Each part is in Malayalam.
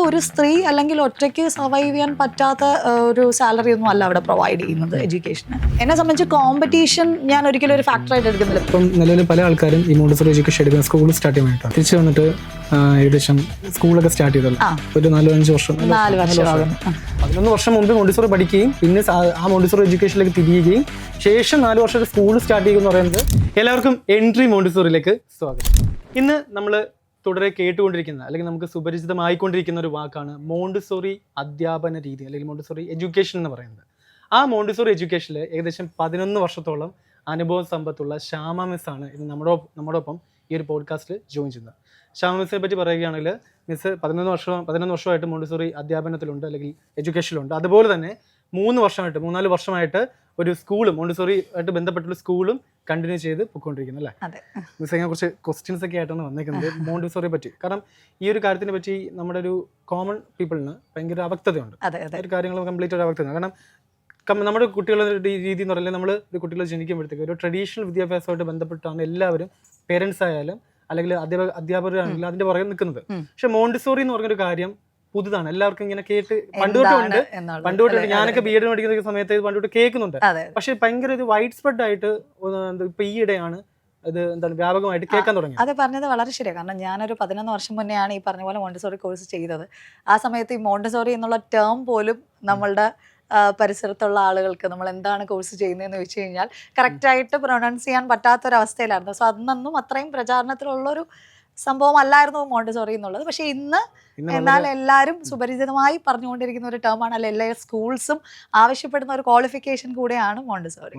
ഒരു സ്ത്രീ അല്ലെങ്കിൽ ഒറ്റയ്ക്ക് സർവൈവ് ചെയ്യാൻ പറ്റാത്ത ഒരു സാലറി ഒന്നും അല്ല അവിടെ പ്രൊവൈഡ് ചെയ്യുന്നത് എഡ്യൂക്കേഷന്. എന്നെ സംബന്ധിച്ച് കോമ്പറ്റീഷൻ ഞാൻ ഒരിക്കലും ഒരു ഫാക്ടറായിട്ട് എടുക്കുന്നില്ല. ഇപ്പം നിലവിൽ പല ആൾക്കാരും ഈ മോണ്ടിസോറി എഡ്യൂക്കേഷൻ എടുക്കുന്ന സ്കൂൾ സ്റ്റാർട്ട് ചെയ്യാൻ വേണ്ടിയിട്ടാണ്. തിരിച്ചു വന്നിട്ട് ഏകദേശം സ്കൂളൊക്കെ സ്റ്റാർട്ട് ചെയ്തല്ലോ ഒരു 4-5 വർഷം. 11 വർഷം മുമ്പ് മോണ്ടിസോറി പഠിക്കുകയും പിന്നെ ആ മോണ്ടിസോറി എഡ്യൂക്കേഷനിലേക്ക് തിരിയുകയും ശേഷം 4 വർഷം സ്കൂൾ സ്റ്റാർട്ട് ചെയ്യുക എന്ന് പറയുന്നത്. എല്ലാവർക്കും എൻട്രി മോണ്ടിസോറിയിലേക്ക് സ്വാഗതം. ഇന്ന് നമ്മൾ തുടരെ കേട്ടുകൊണ്ടിരിക്കുന്ന അല്ലെങ്കിൽ നമുക്ക് സുപരിചിതമായിക്കൊണ്ടിരിക്കുന്ന ഒരു വാക്കാണ് മോണ്ടിസോറി അധ്യാപന രീതി അല്ലെങ്കിൽ മോണ്ടിസോറി എഡ്യൂക്കേഷൻ എന്ന് പറയുന്നത്. ആ മോണ്ടിസോറി എഡ്യൂക്കേഷനിൽ ഏകദേശം 11 വർഷത്തോളം അനുഭവ സമ്പത്തുള്ള ശ്യാമ മിസ് ആണ് ഇത് നമ്മോടൊപ്പം ഈ ഒരു പോഡ്കാസ്റ്റിൽ ജോയിൻ ചെയ്യുന്നത്. ശ്യാമ മിസ്സിനെ പറ്റി പറയുകയാണെങ്കിൽ മിസ് 11 വർഷമായിട്ട് മോണ്ടിസോറി അധ്യാപനത്തിലുണ്ട് അല്ലെങ്കിൽ എഡ്യൂക്കേഷനിലുണ്ട്. അതുപോലെ തന്നെ 3-4 വർഷമായിട്ട് ഒരു സ്കൂളും മോണ്ടിസോറി ആയിട്ട് ബന്ധപ്പെട്ടുള്ള സ്കൂളും കണ്ടിന്യൂ ചെയ്ത് പോയിക്കൊണ്ടിരിക്കുന്നു അല്ലേ? മിസ് അതിനെ കുറച്ച് ക്വസ്റ്റ്യൻസ് ഒക്കെ ആയിട്ടാണ് വന്നേക്കുന്നത് മോണ്ടിസോറിയെ പറ്റി. കാരണം ഈ ഒരു കാര്യത്തിനെ പറ്റി നമ്മുടെ ഒരു കോമൺ പീപ്പിളിന് ഭയങ്കര അവ്യക്തതയുണ്ട്. ഒരു കാര്യങ്ങൾ കംപ്ലീറ്റ് ഒരു അവ്യക്തത. കാരണം നമ്മുടെ കുട്ടികളുടെ രീതി എന്ന് പറയുന്നത് നമ്മൾ ഒരു കുട്ടികളെ ജനിക്കുമ്പോഴത്തേക്ക് ഒരു ട്രഡീഷണൽ വിദ്യാഭ്യാസമായിട്ട് ബന്ധപ്പെട്ടാണ് എല്ലാവരും പേരൻസ് ആയാലും അല്ലെങ്കിൽ അധ്യാപകരാണെങ്കിലും അതിന്റെ പുറകെ നിൽക്കുന്നത്. പക്ഷെ മോണ്ടിസോറി എന്ന് പറഞ്ഞൊരു കാര്യം പുതുതാണ്, എല്ലാവർക്കും ഇങ്ങനെ കേട്ട് പണ്ടുതൊട്ടുണ്ട്. ഞാനൊക്കെ ബി എഡ് പഠിക്കുന്ന സമയത്ത് പണ്ടുതൊട്ട് കേൾക്കുന്നുണ്ട്. പക്ഷെ ഭയങ്കര ഒരു വൈഡ് സ്പ്രെഡ് ആയിട്ട് ഇപ്പൊ ഈയിടെയാണ് ഇത് എന്താണ് വ്യാപകമായിട്ട് കേൾക്കാൻ തുടങ്ങി. അത് പറഞ്ഞത് വളരെ ശരിയാണ്. കാരണം ഞാനൊരു 11 വർഷം മുന്നെയാണ് ഈ പറഞ്ഞ പോലെ മോണ്ടിസോറി കോഴ്സ് ചെയ്തത്. ആ സമയത്ത് ഈ മോണ്ടിസോറി എന്നുള്ള ടേം പോലും നമ്മളുടെ പരിസരത്തുള്ള ആളുകൾക്ക് നമ്മൾ എന്താണ് കോഴ്സ് ചെയ്യുന്നതെന്ന് ചോദിച്ചു കഴിഞ്ഞാൽ കറക്റ്റായിട്ട് പ്രൊനൗൺസ് ചെയ്യാൻ പറ്റാത്തൊരവസ്ഥയിലായിരുന്നു. സോ അന്നൊന്നും അത്രയും പ്രചാരണത്തിലുള്ളൊരു സംഭവം അല്ലായിരുന്നു മോണ്ടിസോറി എന്നുള്ളത്. പക്ഷെ ഇന്ന് എന്നാൽ എല്ലാവരും സുപരിചിതമായി പറഞ്ഞുകൊണ്ടിരിക്കുന്ന ഒരു ടേമാണ്, അല്ലെ എല്ലാ സ്കൂൾസും ആവശ്യപ്പെടുന്ന ഒരു ക്വാളിഫിക്കേഷൻ കൂടെയാണ് മോണ്ടിസോറി.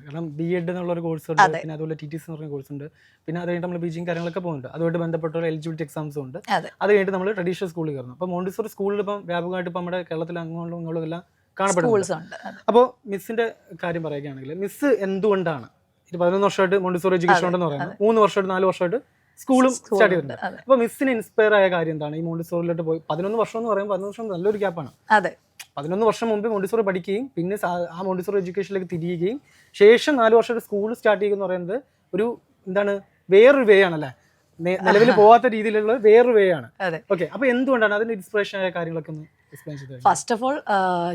കാരണം ബി എഡ് എന്നുള്ള ഒരു കോഴ്സ് ഉണ്ട്, പിന്നെ അതുപോലെ TTC എന്ന് പറഞ്ഞ കോഴ്സ് ഉണ്ട്, പിന്നെ അത് കഴിഞ്ഞിട്ട് നമ്മൾ PG കാര്യങ്ങളൊക്കെ പോകുന്നുണ്ട്. അതുമായിട്ട് ബന്ധപ്പെട്ട എലിജിബിലിറ്റി എക്സാംസും ഉണ്ട്. അത് കഴിഞ്ഞിട്ട് നമ്മൾ ട്രഡീഷണൽ സ്കൂളിൽ കയറുന്നു. അപ്പോൾ മോണ്ടിസോറി സ്കൂളിൽ ഇപ്പം വ്യാപകമായിട്ട് ഇപ്പം നമ്മുടെ കേരളത്തിൽ അങ്ങോട്ടും എല്ലാം കാണപ്പെടുന്നുണ്ട്. അപ്പോൾ മിസ്സിന്റെ കാര്യം പറയുകയാണെങ്കിൽ മിസ് എന്തുകൊണ്ടാണ് 11 വർഷമായിട്ട് മോണ്ടിസോറി എഡ്യൂക്കേഷൻ ഉണ്ടെന്ന് പറയുന്നത്, 3 വർഷമായിട്ട് 4 വർഷമായിട്ട് സ്കൂളും സ്റ്റാർട്ട് ചെയ്തിട്ടുണ്ട്. അപ്പൊ മിസ്സിന് ഇൻസ്പയർ ആയ കാര്യം എന്താണ് ഈ മോണ്ടിസോറിലോട്ട് പോയി? 11 വർഷം എന്ന് പറയുമ്പോൾ 11 വർഷം നല്ലൊരു ഗ്യാപ്പാണ്. 11 വർഷം മുമ്പ് മോണ്ടിസോറി പഠിക്കുകയും പിന്നെ ആ മോണ്ടിസോറി എഡ്യൂക്കേഷനിലേക്ക് തിരിയുകയും ശേഷം 4 വർഷമായിട്ട് സ്കൂൾ സ്റ്റാർട്ട് ചെയ്യുക എന്ന് പറയുന്നത് ഒരു എന്താണ് വേറൊരു വേ ആണല്ലേ? നിലവിൽ പോവാത്ത രീതിയിലുള്ള വേറൊരു വേ ആണ്. ഓക്കെ, അപ്പൊ എന്തുകൊണ്ടാണ് അതിന്റെ ഇൻസ്പിറേഷൻ ആയ കാര്യങ്ങളൊക്കെ ഒന്ന് എക്സ്പ്ലെയിൻ ചെയ്ത്? First of all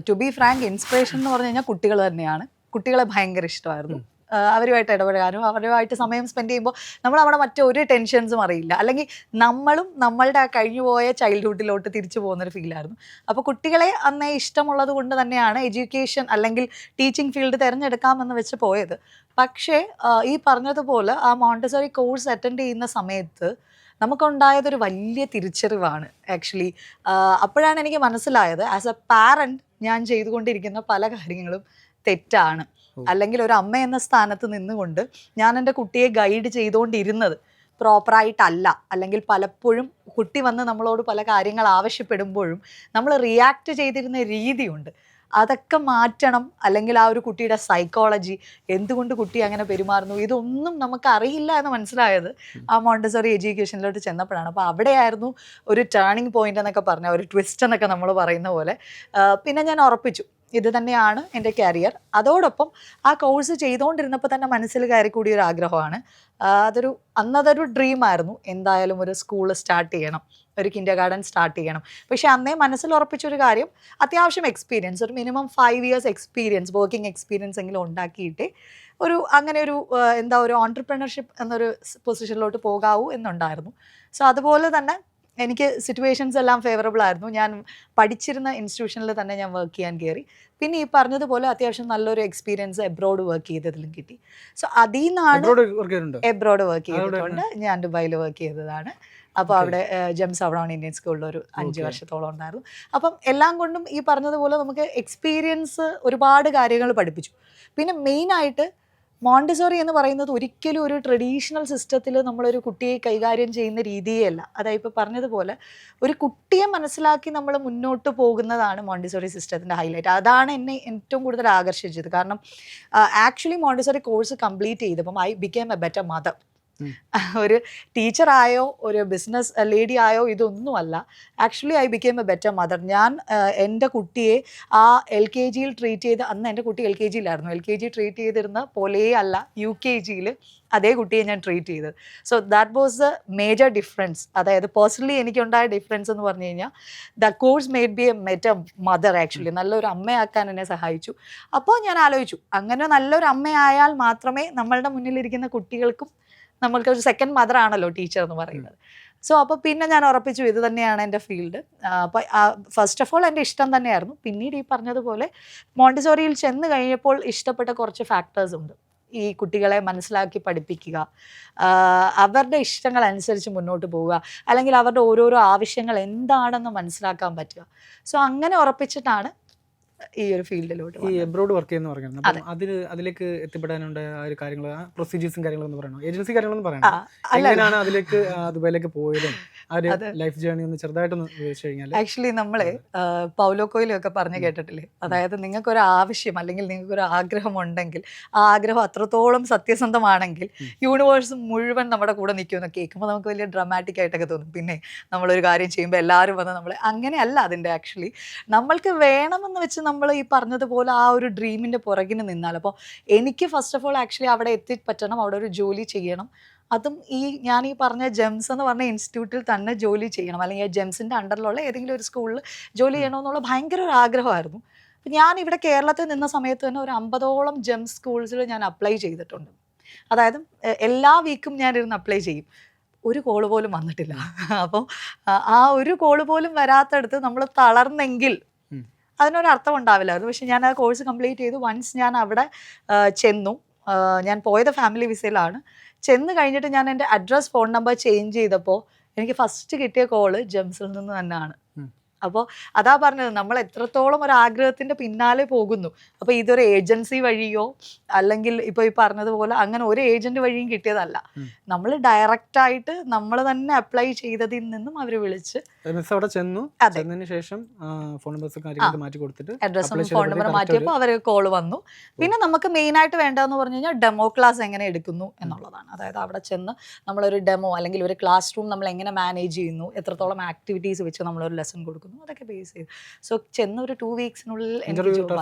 to be frank, inspiration എന്ന് പറഞ്ഞു കഴിഞ്ഞാൽ കുട്ടികൾ തന്നെയാണ്. കുട്ടികളെ ഭയങ്കര ഇഷ്ടമായിരുന്നു. അവരുമായിട്ട് ഇടപെടാനും അവരുമായിട്ട് സമയം സ്പെൻഡ് ചെയ്യുമ്പോൾ നമ്മൾ അവിടെ മറ്റൊരു ടെൻഷൻസും അറിയില്ല, അല്ലെങ്കിൽ നമ്മളും നമ്മളുടെ കഴിഞ്ഞുപോയ ചൈൽഡ്ഹുഡിലോട്ട് തിരിച്ചു പോകുന്നൊരു ഫീലായിരുന്നു. അപ്പോൾ കുട്ടികളെ അന്നേ ഇഷ്ടമുള്ളത് കൊണ്ട് തന്നെയാണ് എഡ്യൂക്കേഷൻ അല്ലെങ്കിൽ ടീച്ചിങ് ഫീൽഡ് തിരഞ്ഞെടുക്കാമെന്ന് വെച്ച് പോയത്. പക്ഷേ ഈ പറഞ്ഞതുപോലെ ആ മോണ്ടിസോറി കോഴ്സ് അറ്റൻഡ് ചെയ്യുന്ന സമയത്ത് നമുക്കുണ്ടായതൊരു വലിയ തിരിച്ചറിവാണ് ആക്ച്വലി. അപ്പോഴാണ് എനിക്ക് മനസ്സിലായത് ആസ് എ പാരൻറ്റ് ഞാൻ ചെയ്തുകൊണ്ടിരിക്കുന്ന പല കാര്യങ്ങളും തെറ്റാണ്. അല്ലെങ്കിൽ ഒരു അമ്മ എന്ന സ്ഥാനത്ത് നിന്നുകൊണ്ട് ഞാൻ എൻ്റെ കുട്ടിയെ ഗൈഡ് ചെയ്തുകൊണ്ടിരുന്നത് പ്രോപ്പറായിട്ടല്ല. അല്ലെങ്കിൽ പലപ്പോഴും കുട്ടി വന്ന് നമ്മളോട് പല കാര്യങ്ങൾ ആവശ്യപ്പെടുമ്പോഴും നമ്മൾ റിയാക്ട് ചെയ്തിരുന്ന രീതിയുണ്ട്. അതൊക്കെ മാറ്റണം. അല്ലെങ്കിൽ ആ ഒരു കുട്ടിയുടെ സൈക്കോളജി, എന്തുകൊണ്ട് കുട്ടി അങ്ങനെ പെരുമാറുന്നു, ഇതൊന്നും നമുക്ക് അറിയില്ല എന്ന് മനസ്സിലായത് ആ മോണ്ടിസോറി എഡ്യൂക്കേഷനിലോട്ട് ചെന്നപ്പോഴാണ്. അപ്പോൾ അവിടെയായിരുന്നു ഒരു ടേണിംഗ് പോയിന്റ് എന്നൊക്കെ പറഞ്ഞ ഒരു ട്വിസ്റ്റ് എന്നൊക്കെ നമ്മൾ പറയുന്ന പോലെ. പിന്നെ ഞാൻ ഉറപ്പിച്ചു ഇത് തന്നെയാണ് എൻ്റെ കരിയർ. അതോടൊപ്പം ആ കോഴ്സ് ചെയ്തുകൊണ്ടിരുന്നപ്പോൾ തന്നെ മനസ്സിൽ കയറി കൂടിയൊരു ആഗ്രഹമാണ്. അന്നതൊരു ഡ്രീമായിരുന്നു, എന്തായാലും ഒരു സ്കൂൾ സ്റ്റാർട്ട് ചെയ്യണം, ഒരു കിൻഡർ ഗാർഡൻ സ്റ്റാർട്ട് ചെയ്യണം. പക്ഷേ അന്നേ മനസ്സിൽ ഉറപ്പിച്ചൊരു കാര്യം, അത്യാവശ്യം എക്സ്പീരിയൻസ്, ഒരു minimum 5 years experience, working experience എങ്കിലും ഉണ്ടാക്കിയിട്ട് അങ്ങനെ ഒരു ഓൺട്രപ്രണർഷിപ്പ് എന്നൊരു പൊസിഷനിലോട്ട് പോകാവൂ എന്നുണ്ടായിരുന്നു. സോ അതുപോലെ തന്നെ എനിക്ക് സിറ്റുവേഷൻസ് എല്ലാം ഫേവറബിൾ ആയിരുന്നു. ഞാൻ പഠിച്ചിരുന്ന ഇൻസ്റ്റിറ്റ്യൂഷനിൽ തന്നെ ഞാൻ വർക്ക് ചെയ്യാൻ കയറി. പിന്നെ ഈ പറഞ്ഞതുപോലെ അത്യാവശ്യം നല്ലൊരു എക്സ്പീരിയൻസ് എബ്രോഡ് വർക്ക് ചെയ്തതിലും കിട്ടി. സോ അതിൽ നിന്നാണ് എബ്രോഡ് വർക്ക് ചെയ്തിട്ടുണ്ട്. ഞാൻ ദുബായിൽ വർക്ക് ചെയ്തതാണ്. അപ്പോൾ അവിടെ ജെംസ് അബ്രൗൺ ഇന്ത്യൻ സ്കൂളിൽ ഒരു 5 വർഷത്തോളം ഉണ്ടായിരുന്നു. അപ്പം എല്ലാം കൊണ്ടും ഈ പറഞ്ഞതുപോലെ നമുക്ക് എക്സ്പീരിയൻസ് ഒരുപാട് കാര്യങ്ങൾ പഠിപ്പിച്ചു. പിന്നെ മെയിനായിട്ട് മോണ്ടിസോറി എന്ന് പറയുന്നത് ഒരിക്കലും ഒരു ട്രഡീഷണൽ സിസ്റ്റത്തിൽ നമ്മളൊരു കുട്ടിയെ കൈകാര്യം ചെയ്യുന്ന രീതിയല്ല. അതായത് ഇപ്പോൾ പറഞ്ഞതുപോലെ ഒരു കുട്ടിയെ മനസ്സിലാക്കി നമ്മൾ മുന്നോട്ട് പോകുന്നതാണ് മോണ്ടിസോറി സിസ്റ്റത്തിൻ്റെ ഹൈലൈറ്റ്. അതാണ് എന്നെ ഏറ്റവും കൂടുതൽ ആകർഷിച്ചത്. കാരണം ആക്ച്വലി മോണ്ടിസോറി കോഴ്സ് കംപ്ലീറ്റ് ചെയ്തപ്പം I became A better mother. ഒരു ടീച്ചറായോ ഒരു ബിസിനസ് ലേഡി ആയോ ഇതൊന്നുമല്ല. Actually I became A better mother. ഞാൻ എൻ്റെ കുട്ടിയെ ആ LKG ട്രീറ്റ് ചെയ്ത്, അന്ന് എൻ്റെ കുട്ടി LKG LKG ട്രീറ്റ് ചെയ്തിരുന്ന പോലേ അല്ല UKG അതേ കുട്ടിയെ ഞാൻ ട്രീറ്റ് ചെയ്തത്. So that was A major difference. അതായത് പേഴ്സണലി എനിക്കുണ്ടായ ഡിഫറൻസ് എന്ന് പറഞ്ഞു കഴിഞ്ഞാൽ the course made B A better mother. Actually നല്ലൊരു അമ്മയാക്കാൻ എന്നെ സഹായിച്ചു. അപ്പോൾ ഞാൻ ആലോചിച്ചു, അങ്ങനെ നല്ലൊരു അമ്മയായാൽ മാത്രമേ നമ്മളുടെ മുന്നിലിരിക്കുന്ന കുട്ടികൾക്കും, നമ്മൾക്ക് ഒരു സെക്കൻഡ് മദർ ആണല്ലോ ടീച്ചർ എന്ന് പറയുന്നത്. സോ അപ്പോൾ പിന്നെ ഞാൻ ഉറപ്പിച്ചു ഇത് തന്നെയാണ് എൻ്റെ ഫീൽഡ്. അപ്പോൾ ഫസ്റ്റ് ഓഫ് ഓൾ എൻ്റെ ഇഷ്ടം തന്നെയായിരുന്നു. പിന്നീട് ഈ പറഞ്ഞതുപോലെ മോണ്ടിസോറിയിൽ ചെന്ന് കഴിഞ്ഞപ്പോൾ ഇഷ്ടപ്പെട്ട കുറച്ച് ഫാക്ടേഴ്സ് ഉണ്ട്. ഈ കുട്ടികളെ മനസ്സിലാക്കി പഠിപ്പിക്കുക, അവരുടെ ഇഷ്ടങ്ങൾ അനുസരിച്ച് മുന്നോട്ട് പോവുക, അല്ലെങ്കിൽ അവരുടെ ഓരോരോ ആവശ്യങ്ങൾ എന്താണെന്ന് മനസ്സിലാക്കാൻ പറ്റുക. സോ അങ്ങനെ ഉറപ്പിച്ചിട്ടാണ് ഈ ഒരു ഫീൽഡിലോട്ട് ഈ എബ്രോഡ് വർക്ക് ചെയ്യുന്ന പറയുന്നത്. അപ്പം അതിലേക്ക് എത്തിപ്പെടാനുണ്ട് ആ ഒരു കാര്യങ്ങൾ, പ്രൊസീജിയേഴ്സും കാര്യങ്ങളൊന്നും പറയണോ, ഏജൻസി കാര്യങ്ങളൊന്നും പറയണോ, എങ്ങനെയാണ് അതിലേക്ക് ദുബായിലേക്ക് പോയതും ആ ഒരു ലൈഫ് ജേർണി ഒന്ന് ചെറുതായിട്ടൊന്ന് വിവരിച്ചു കഴിഞ്ഞാൽ. ആക്ച്വലി നമ്മളെ പൗലോ കൊയ്ലോ ഒക്കെ പറഞ്ഞു കേട്ടിട്ടില്ലേ, അതായത് നിങ്ങൾക്കൊരു ആവശ്യം അല്ലെങ്കിൽ നിങ്ങൾക്കൊരു ആഗ്രഹം ഉണ്ടെങ്കിൽ ആ ആഗ്രഹം അത്രത്തോളം സത്യസന്ധമാണെങ്കിൽ യൂണിവേഴ്സ് മുഴുവൻ നമ്മുടെ കൂടെ നിൽക്കുമെന്ന് കേൾക്കുമ്പോൾ നമുക്ക് വലിയ ഡ്രമാറ്റിക് ആയിട്ടൊക്കെ തോന്നും. പിന്നെ നമ്മളൊരു കാര്യം ചെയ്യുമ്പോൾ എല്ലാവരും വന്ന് നമ്മളെ, അങ്ങനെയല്ല അതിൻ്റെ. ആക്ച്വലി നമ്മൾക്ക് വേണമെന്ന് വെച്ച് നമ്മൾ ഈ പറഞ്ഞതുപോലെ ആ ഒരു ഡ്രീമിൻ്റെ പുറകിന് നിന്നാൽ, അപ്പോൾ എനിക്ക് ഫസ്റ്റ് ഓഫ് ഓൾ ആക്ച്വലി അവിടെ എത്തിപ്പറ്റണം, അവിടെ ഒരു ജോലി ചെയ്യണം. അതും ഞാൻ ഈ പറഞ്ഞ ജെംസ് എന്ന് പറഞ്ഞ ഇൻസ്റ്റിറ്റ്യൂട്ടിൽ തന്നെ ജോലി ചെയ്യണം, അല്ലെങ്കിൽ ജെംസിൻ്റെ അണ്ടറിലുള്ള ഏതെങ്കിലും ഒരു സ്കൂളിൽ ജോലി ചെയ്യണമെന്നുള്ള ഭയങ്കര ഒരു ആഗ്രഹമായിരുന്നു. അപ്പം ഞാൻ ഇവിടെ കേരളത്തിൽ നിന്ന സമയത്ത് തന്നെ ഒരു 50ഓളം ജെംസ് സ്കൂൾസിൽ ഞാൻ അപ്ലൈ ചെയ്തിട്ടുണ്ട്. അതായത് എല്ലാ വീക്കും ഞാനിരുന്ന് അപ്ലൈ ചെയ്യും. ഒരു കോള് പോലും വന്നിട്ടില്ല. അപ്പോൾ ആ ഒരു കോള് പോലും വരാത്തടുത്ത് നമ്മൾ തളർന്നെങ്കിൽ അതിനൊരർത്ഥം ഉണ്ടാവില്ലായിരുന്നു. പക്ഷെ ഞാൻ ആ കോഴ്സ് കംപ്ലീറ്റ് ചെയ്തു. വൺസ് ഞാൻ അവിടെ ചെന്നു, ഞാൻ പോയത് ഫാമിലി വിസയിലാണ്. ചെന്ന് കഴിഞ്ഞിട്ട് ഞാൻ എൻ്റെ അഡ്രസ്, ഫോൺ നമ്പർ ചേഞ്ച് ചെയ്തപ്പോൾ എനിക്ക് ഫസ്റ്റ് കിട്ടിയ കോള് ജെംസിൽ നിന്ന് തന്നെയാണ്. അപ്പോൾ അതാ പറഞ്ഞത്, നമ്മൾ എത്രത്തോളം ഒരു ആഗ്രഹത്തിൻ്റെ പിന്നാലെ പോകുന്നു. അപ്പോൾ ഇതൊരു ഏജൻസി വഴിയോ അല്ലെങ്കിൽ ഇപ്പോൾ ഈ പറഞ്ഞതുപോലെ അങ്ങനെ ഒരു ഏജന്റ് വഴിയും കിട്ടിയതല്ല. നമ്മൾ ഡയറക്റ്റായിട്ട് നമ്മൾ തന്നെ അപ്ലൈ ചെയ്തതിൽ നിന്നും അവർ വിളിച്ച് അവിടെ ചെന്നു. ശേഷം ഫോൺ നമ്പർ മാറ്റി കൊടുത്തിട്ട് അഡ്രസ്സും ഫോൺ നമ്പർ മാറ്റിയപ്പോൾ അവർ കോൾ വന്നു. പിന്നെ നമുക്ക് മെയിനായിട്ട് വേണ്ടതെന്ന് പറഞ്ഞു കഴിഞ്ഞാൽ ഡെമോ ക്ലാസ് എങ്ങനെ എടുക്കുന്നു എന്നുള്ളതാണ്. അതായത് അവിടെ ചെന്ന് നമ്മളൊരു ഡെമോ അല്ലെങ്കിൽ ഒരു ക്ലാസ് റൂം നമ്മൾ എങ്ങനെ മാനേജ് ചെയ്യുന്നു, എത്രത്തോളം ആക്ടിവിറ്റീസ് വെച്ച് നമ്മളൊരു ലെസൺ കൊടുക്കുന്നു, അതൊക്കെ ബേസ് ചെയ്തു. സോ ചെന്ന് ഒരു 2 വീക്സിനുള്ളിൽ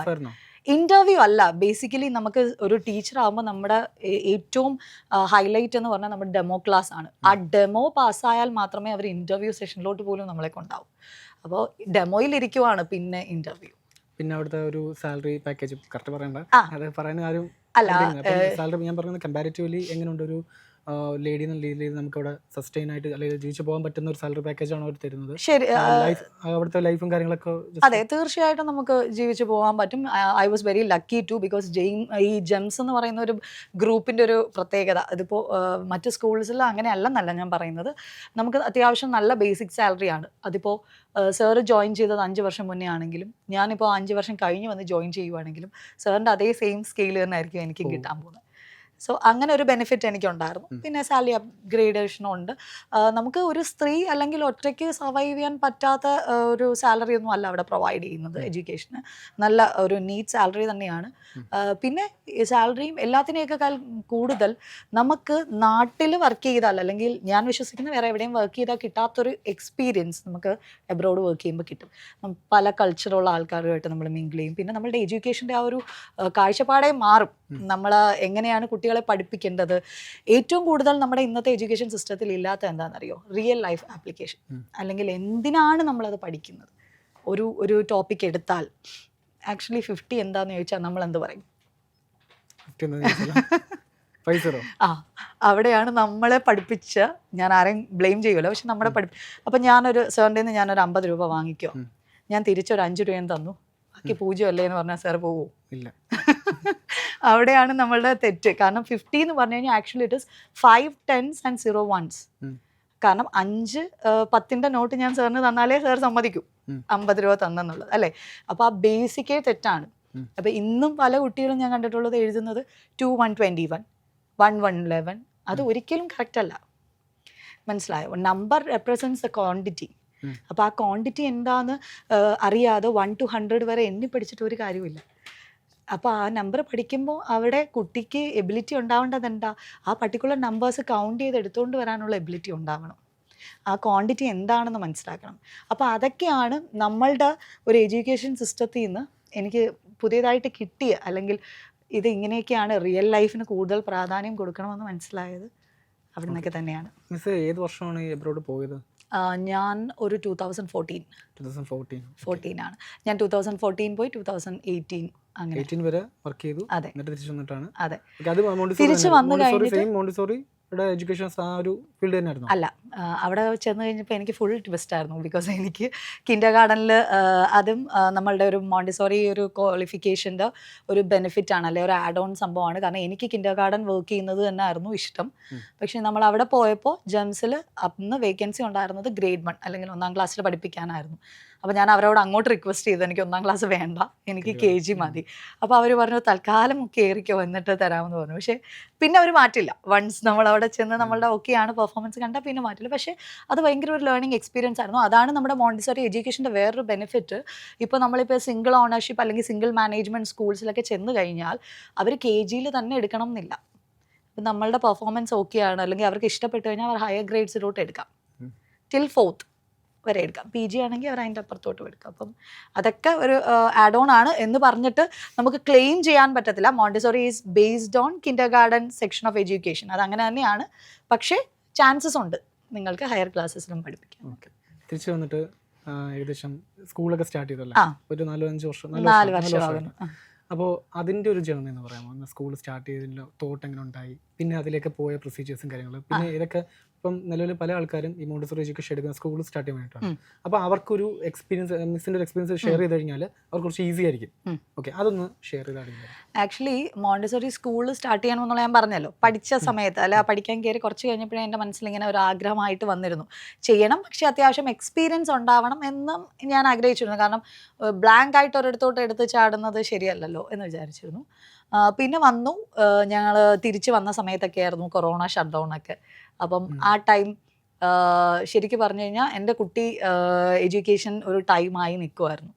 ഇന്റർവ്യൂ അല്ല, ബേസിക്കലി നമുക്ക് ഒരു ടീച്ചർ ആകുമ്പോൾ നമ്മുടെ ഏറ്റവും ഹൈലൈറ്റ് എന്ന് പറഞ്ഞാൽ നമ്മുടെ ഡെമോ ക്ലാസ് ആണ്. ആ ഡെമോ പാസ്സായാൽ മാത്രമേ അവർ ഇന്റർവ്യൂ സെഷനിലോട്ട് പോലും നമ്മളെ കൊണ്ടാവും. അപ്പോൾ ഡെമോയിൽ ഇരിക്കുവാണ് പിന്നെ ഇന്റർവ്യൂ. പിന്നെ അവിടുത്തെ ഒരു സാലറി പാക്കേജ് കറക്റ്റ് പറയണ്ട, അത് പറയുന്ന ആരും അല്ല. സാലറി ഞാൻ പറയുന്നത് കമ്പാരിറ്റീവ്ലി എങ്ങനെയുണ്ട്, ഒരു ലേഡി എന്ന രീതിയിൽ നമുക്ക് അവിടെ സസ്റ്റെയിൻ ആയിട്ട് അല്ലെങ്കിൽ ജീവിച്ചു പോകാൻ പറ്റുന്ന ഒരു സാലറി പാക്കേജാണ് അവർ തരുന്നത്. ശരി, അവിടുത്തെ ലൈഫും കാര്യങ്ങളൊക്കെ. അതെ, തീർച്ചയായിട്ടും നമുക്ക് ജീവിച്ചു പോകാൻ പറ്റും. I was very lucky too, because ഈ ജെംസ് എന്ന് പറയുന്ന ഒരു ഗ്രൂപ്പിൻ്റെ ഒരു പ്രത്യേകത, അതിപ്പോൾ മറ്റ് സ്കൂൾസിൽ അങ്ങനെ അല്ലെന്നല്ല ഞാൻ പറയുന്നത്. നമുക്ക് അത്യാവശ്യം നല്ല ബേസിക് സാലറിയാണ്. അതിപ്പോൾ സാറ് ജോയിൻ ചെയ്തത് 5 വർഷം മുന്നേ ആണെങ്കിലും ഞാനിപ്പോൾ 5 വർഷം കഴിഞ്ഞ് വന്ന് ജോയിൻ ചെയ്യുവാണെങ്കിലും സാറിൻ്റെ അതേ സെയിം സ്കെയിൽ തന്നെ ആയിരിക്കും എനിക്കും കിട്ടാൻ പോകുന്നത്. സോ അങ്ങനെ ഒരു ബെനിഫിറ്റ് എനിക്കുണ്ടായിരുന്നു. പിന്നെ സാലറി അപ്ഗ്രേഡേഷനും ഉണ്ട്. നമുക്ക് ഒരു സ്ത്രീ അല്ലെങ്കിൽ ഒറ്റയ്ക്ക് സർവൈവ് ചെയ്യാൻ പറ്റാത്ത ഒരു സാലറി ഒന്നും അല്ല അവിടെ പ്രൊവൈഡ് ചെയ്യുന്നത്. എഡ്യൂക്കേഷന് നല്ല ഒരു നീറ്റ് സാലറി തന്നെയാണ്. പിന്നെ സാലറിയും എല്ലാത്തിനെയൊക്കെ കൂടുതൽ നമുക്ക് നാട്ടിൽ വർക്ക് ചെയ്താൽ, അല്ലെങ്കിൽ ഞാൻ വിശ്വസിക്കുന്ന വേറെ എവിടെയും വർക്ക് ചെയ്താൽ കിട്ടാത്തൊരു എക്സ്പീരിയൻസ് നമുക്ക് എബ്രോഡ് വർക്ക് ചെയ്യുമ്പോൾ കിട്ടും. പല കൾച്ചറുള്ള ആൾക്കാരുമായിട്ട് നമ്മൾ മിങ്കിൾ ചെയ്യും. പിന്നെ നമ്മളുടെ എഡ്യൂക്കേഷൻ്റെ ആ ഒരു കാഴ്ചപ്പാടേ മാറും. നമ്മൾ എങ്ങനെയാണ് കുട്ടികളെ പഠിപ്പിക്കേണ്ടത്. ഏറ്റവും കൂടുതൽ നമ്മുടെ ഇന്നത്തെ എഡ്യൂക്കേഷൻ സിസ്റ്റത്തിൽ ഇല്ലാത്ത എന്താണെന്നറിയോ, റിയൽ ലൈഫ് ആപ്ലിക്കേഷൻ. അല്ലെങ്കിൽ എന്തിനാണ് നമ്മളത് പഠിക്കുന്നത്. ഒരു ടോപ്പിക് എടുത്താൽ ആക്ച്വലി 50 എന്താന്ന് ചോദിച്ചാൽ നമ്മൾ എന്ത് പറയും? അവിടെയാണ് നമ്മളെ പഠിപ്പിച്ച, ഞാൻ ആരെയും ബ്ലെയിം ചെയ്യുമല്ലോ, പക്ഷെ നമ്മുടെ അപ്പം ഞാനൊരു സാറിൻ്റെ നിന്ന് ഞാനൊരു 50 രൂപ വാങ്ങിക്കോ, ഞാൻ തിരിച്ചൊരു 5 രൂപയും തന്നു, ബാക്കി 0 അല്ലേ എന്ന് പറഞ്ഞാൽ സാർ പോവോ? ഇല്ല. അവിടെയാണ് നമ്മളുടെ തെറ്റ്. കാരണം 50 എന്ന് പറഞ്ഞു കഴിഞ്ഞാൽ actually it is 5 10s and 0 1s. കാരണം 5 10ന്റെ നോട്ട് ഞാൻ സാറിന് തന്നാലേ സാർ സമ്മതിക്കും 50 രൂപ തന്നെന്നുള്ളത്, അല്ലേ? അപ്പോൾ ആ ബേസിക്കേ തെറ്റാണ്. അപ്പോൾ ഇന്നും പല കുട്ടികളും ഞാൻ കണ്ടിട്ടുള്ളത് എഴുതുന്നത് 2 121 1 111. അത് ഒരിക്കലും കറക്റ്റ് അല്ല. മനസ്സിലായോ? Number represents the quantity. അപ്പോൾ ആ ക്വാണ്ടിറ്റി എന്താന്ന് അറിയാതെ 1 to 100 വരെ എണ്ണി പഠിച്ചിട്ട് ഒരു കാര്യമില്ല. അപ്പോൾ ആ നമ്പർ പഠിക്കുമ്പോൾ അവിടെ കുട്ടിക്ക് എബിലിറ്റി ഉണ്ടാവേണ്ടത് എന്താ, ആ പർട്ടിക്കുലർ നമ്പേഴ്സ് കൗണ്ട് ചെയ്ത് എടുത്തുകൊണ്ട് വരാനുള്ള എബിലിറ്റി ഉണ്ടാവണം, ആ ക്വാണ്ടിറ്റി എന്താണെന്ന് മനസ്സിലാക്കണം. അപ്പോൾ അതൊക്കെയാണ് നമ്മളുടെ ഒരു എഡ്യൂക്കേഷൻ സിസ്റ്റത്തിൽ നിന്ന് എനിക്ക് പുതിയതായിട്ട് കിട്ടിയ, അല്ലെങ്കിൽ ഇത് ഇങ്ങനെയൊക്കെയാണ് റിയൽ ലൈഫിന് കൂടുതൽ പ്രാധാന്യം കൊടുക്കണമെന്ന് മനസ്സിലായത് അവിടെ നിന്നൊക്കെ തന്നെയാണ്. മിസ് ഏത് വർഷമാണ് ഈ എബ്രോഡ് പോയത്? ഞാൻ ഒരു 2014 ആണ്. ഞാൻ 2014 പോയി 2018 അങ്ങനെ 18 വരെ വർക്ക് ചെയ്തു. അതെ, എന്നിട്ട് തിരിച്ചു വന്നിട്ടാണ്. അതെ, അത് തിരിച്ചു വന്നു കഴിഞ്ഞിട്ട് മോണ്ടിസോറി എഡ്യൂക്കേഷൻ ആ ഒരു ഫീൽഡ് തന്നെയായിരുന്നു. അല്ല, അവിടെ ചെന്ന് കഴിഞ്ഞപ്പോൾ എനിക്ക് ഫുൾ ട്വിസ്റ്റ് ആയിരുന്നു. ബിക്കോസ് എനിക്ക് കിൻഡർ ഗാർഡനിൽ അതും നമ്മളുടെ ഒരു മോണ്ടിസോറി ഒരു ക്വാളിഫിക്കേഷൻ്റെ ഒരു ബെനിഫിറ്റ് ആണ്, അല്ലെങ്കിൽ ഒരു ആഡ് ഓൺ സംഭവമാണ്. കാരണം എനിക്ക് കിൻഡർ ഗാർഡൻ വർക്ക് ചെയ്യുന്നത് തന്നെ ആയിരുന്നു ഇഷ്ടം. പക്ഷേ നമ്മൾ അവിടെ പോയപ്പോൾ ജെംസിൽ അന്ന് വേക്കൻസി ഉണ്ടായിരുന്നത് ഗ്രേഡ് 1 അല്ലെങ്കിൽ 1ാം ക്ലാസ്സിൽ പഠിപ്പിക്കാനായിരുന്നു. അപ്പോൾ ഞാൻ അവരോട് അങ്ങോട്ട് റിക്വസ്റ്റ് ചെയ്തു, എനിക്ക് 1ാം ക്ലാസ് വേണ്ട, എനിക്ക് KG മതി. അപ്പോൾ അവർ പറഞ്ഞു തൽക്കാലം കയറിക്കോ എന്നിട്ട് തരാമെന്ന് പറഞ്ഞു. പക്ഷേ പിന്നെ അവർ മാറ്റില്ല. വൺസ് നമ്മൾ അവിടെ ചെന്ന് നമ്മളുടെ ഓക്കെയാണ് പെർഫോമൻസ് കണ്ടാൽ പിന്നെ മാറ്റില്ല. പക്ഷേ അത് ഭയങ്കര ഒരു ലേണിംഗ് എക്സ്പീരിയൻസ് ആയിരുന്നു. അതാണ് നമ്മുടെ മോണ്ടിസോറി എഡ്യൂക്കേഷൻ്റെ വേറൊരു ബെനിഫിറ്റ്. ഇപ്പോൾ നമ്മളിപ്പോൾ സിംഗിൾ ഓണർഷിപ്പ് അല്ലെങ്കിൽ സിംഗിൾ മാനേജ്മെൻറ്റ് സ്കൂൾസിലൊക്കെ ചെന്ന് കഴിഞ്ഞാൽ അവർ KGയിൽ തന്നെ എടുക്കണം എന്നില്ല. ഇപ്പം നമ്മളുടെ പെർഫോമൻസ് ഓക്കെയാണ് അല്ലെങ്കിൽ അവർക്ക് ഇഷ്ടപ്പെട്ട് കഴിഞ്ഞാൽ അവർ ഹയർ ഗ്രേഡ്സിലോട്ട് എടുക്കാം, ടിൽ 4th വരെ എടുക്കാം. PG ആണെങ്കിൽ അവർ അതിൻ്റെ അപ്പുറത്തോട്ടും എടുക്കാം. അപ്പം അതൊക്കെ ഒരു ആഡ് ഓൺ ആണ് എന്ന് പറഞ്ഞിട്ട് നമുക്ക് ക്ലെയിം ചെയ്യാൻ പറ്റത്തില്ല. Montessori is based on Kinder garden section of education, അത് അങ്ങനെ തന്നെയാണ്. പക്ഷേ ചാൻസസ് ഉണ്ട് നിങ്ങൾക്ക് ഹയർ ക്ലാസ്സസിലും പഠിപ്പിക്കാം. ഓക്കെ, തിരിച്ചു വന്നിട്ട് ഏകദേശം സ്കൂളൊക്കെ സ്റ്റാർട്ട് ചെയ്തല്ലേ, ഒരു 4-5 വർഷം, 4 വർഷം. അപ്പോൾ അതിൻ്റെ ഒരു ജേർണി എന്ന് പറയാമോ? സ്കൂൾ സ്റ്റാർട്ട് ചെയ്തതിൻ്റെ തോട്ട് എങ്ങനെ ഉണ്ടായി, പിന്നെ അതിലേക്ക് പോയ പ്രൊസീജിയേഴ്സും കാര്യങ്ങളും, പിന്നെ ഇതൊക്കെ ഇപ്പം നിലവിൽ പല ആൾക്കാരും ഈ മോണ്ടിസോറി എഡ്യൂക്കേഷൻ എടുക്കുന്ന സ്കൂൾ സ്റ്റാർട്ട് ചെയ്യാൻ വേണ്ടിയിട്ടാണ്. അപ്പോൾ അവർക്കൊരു എക്സ്പീരിയൻസ്, മിസ്സിൻ്റെ ഒരു എക്സ്പീരിയൻസ് ഷെയർ ചെയ്ത് കഴിഞ്ഞാൽ അവർക്ക് കുറച്ച് ഈസി ആയിരിക്കും. ഓക്കെ, അതൊന്ന് ഷെയർ ചെയ്താൽ. ആക്ച്വലി മോണ്ടിസോറി സ്കൂൾ സ്റ്റാർട്ട് ചെയ്യണമെന്നുള്ള ഞാൻ പറഞ്ഞല്ലോ, പഠിച്ച സമയത്ത് അല്ല, പഠിക്കാൻ കയറി കുറച്ച് കഴിഞ്ഞപ്പോഴേ എൻ്റെ മനസ്സിൽ ഇങ്ങനെ ഒരു ആഗ്രഹമായിട്ട് വന്നിരുന്നു, ചെയ്യണം, പക്ഷേ അത്യാവശ്യം എക്സ്പീരിയൻസ് ഉണ്ടാവണം എന്നും ഞാൻ ആഗ്രഹിച്ചിരുന്നു. കാരണം ബ്ലാങ്ക് ആയിട്ട് ഒരിടത്തോട്ട് എടുത്ത് ചാടുന്നത് ശരിയല്ലല്ലോ എന്ന് വിചാരിച്ചിരുന്നു. പിന്നെ വന്നു, ഞങ്ങൾ തിരിച്ച് വന്ന സമയത്തൊക്കെ ആയിരുന്നു കൊറോണ ഷട്ട് ഡൗൺ ഒക്കെ. അപ്പം ആ ടൈം ശരിക്കും പറഞ്ഞു കഴിഞ്ഞാൽ എൻ്റെ കുട്ടി എഡ്യൂക്കേഷൻ ഒരു ടൈമായി നിൽക്കുമായിരുന്നു,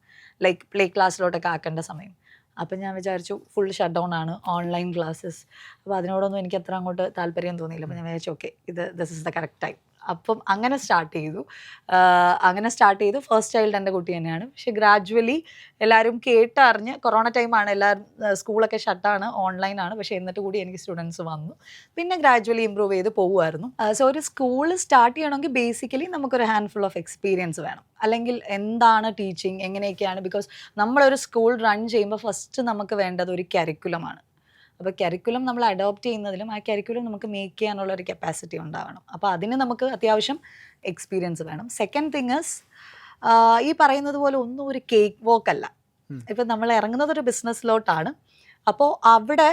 ലൈക്ക് പ്ലേ ക്ലാസ്സിലോട്ടൊക്കെ ആക്കേണ്ട സമയം. അപ്പം ഞാൻ വിചാരിച്ചു ഫുൾ ഷട്ട് ഡൗൺ ആണ്, ഓൺലൈൻ ക്ലാസ്സസ്. അപ്പോൾ അതിനോടൊന്നും എനിക്ക് അത്ര അങ്ങോട്ട് താല്പര്യം തോന്നിയില്ല. അപ്പോൾ ഞാൻ വിചാരിച്ചു okay, this is the correct time. അപ്പം അങ്ങനെ സ്റ്റാർട്ട് ചെയ്തു. ഫസ്റ്റ് ചൈൽഡ് എൻ്റെ കുട്ടി തന്നെയാണ്. പക്ഷെ ഗ്രാജുവലി എല്ലാവരും കേട്ടറിഞ്ഞ്, കൊറോണ ടൈമാണ്, എല്ലാവരും സ്കൂളൊക്കെ ഷട്ടാണ്, ഓൺലൈനാണ്, പക്ഷേ എന്നിട്ട് കൂടി എനിക്ക് സ്റ്റുഡൻസ് വന്നു. പിന്നെ ഗ്രാജുവലി ഇമ്പ്രൂവ് ചെയ്ത് പോകുമായിരുന്നു. സോ ഒരു സ്കൂൾ സ്റ്റാർട്ട് ചെയ്യണമെങ്കിൽ ബേസിക്കലി നമുക്കൊരു ഹാൻഡ് ഫുൾ ഓഫ് എക്സ്പീരിയൻസ് വേണം, അല്ലെങ്കിൽ എന്താണ് ടീച്ചിങ്, എങ്ങനെയൊക്കെയാണ്. ബിക്കോസ് നമ്മളൊരു സ്കൂൾ റൺ ചെയ്യുമ്പോൾ ഫസ്റ്റ് നമുക്ക് വേണ്ടത് ഒരു കരിക്കുലമാണ്. അപ്പോൾ കരിക്കുലം നമ്മൾ അഡോപ്റ്റ് ചെയ്യുന്നതിലും ആ കരിക്കുലം നമുക്ക് മേക്ക് ചെയ്യാനുള്ള ഒരു കപ്പാസിറ്റി ഉണ്ടാവണം. അപ്പോൾ അതിന് നമുക്ക് അത്യാവശ്യം എക്സ്പീരിയൻസ് വേണം. സെക്കൻഡ് തിങ് ഇസ്, ഈ പറയുന്നത് പോലെ ഒന്നും ഒരു കേക്ക് വോക്ക് അല്ല. ഇപ്പം നമ്മൾ ഇറങ്ങുന്നത് ഒരു ബിസിനസ്സിലോട്ടാണ്. അപ്പോൾ അവിടെ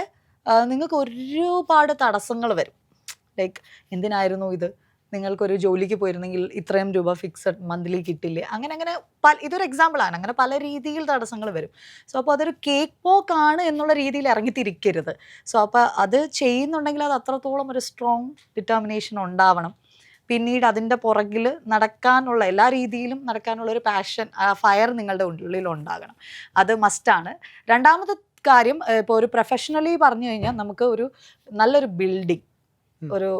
നിങ്ങൾക്ക് ഒരുപാട് തടസ്സങ്ങൾ വരും. ലൈക്ക് എന്തിനായിരുന്നു ഇത്, നിങ്ങൾക്കൊരു ജോലിക്ക് പോയിരുന്നെങ്കിൽ ഇത്രയും രൂപ ഫിക്സഡ് മന്ത്ലി കിട്ടില്ലേ, അങ്ങനെ ഇതൊരു എക്സാമ്പിളാണ്. അങ്ങനെ പല രീതിയിൽ തടസ്സങ്ങൾ വരും. സോ അപ്പോൾ അതൊരു കേക്ക് പോക്കാണ് എന്നുള്ള രീതിയിൽ ഇറങ്ങിത്തിരിക്കരുത്. സോ അപ്പോൾ അത് ചെയ്യുന്നുണ്ടെങ്കിൽ അത് അത്രത്തോളം ഒരു സ്ട്രോങ് ഡിറ്റർമിനേഷൻ ഉണ്ടാവണം. പിന്നീട് അതിൻ്റെ പുറകിൽ നടക്കാനുള്ള, എല്ലാ രീതിയിലും നടക്കാനുള്ള ഒരു പാഷൻ, ഫയർ നിങ്ങളുടെ ഉള്ളിൽ ഉണ്ടാകണം. അത് മസ്റ്റാണ്. രണ്ടാമത്തെ കാര്യം, ഇപ്പോൾ ഒരു പ്രൊഫഷണലി പറഞ്ഞു കഴിഞ്ഞാൽ നമുക്ക് ഒരു നല്ലൊരു ബിൽഡിംഗ്, ഒരു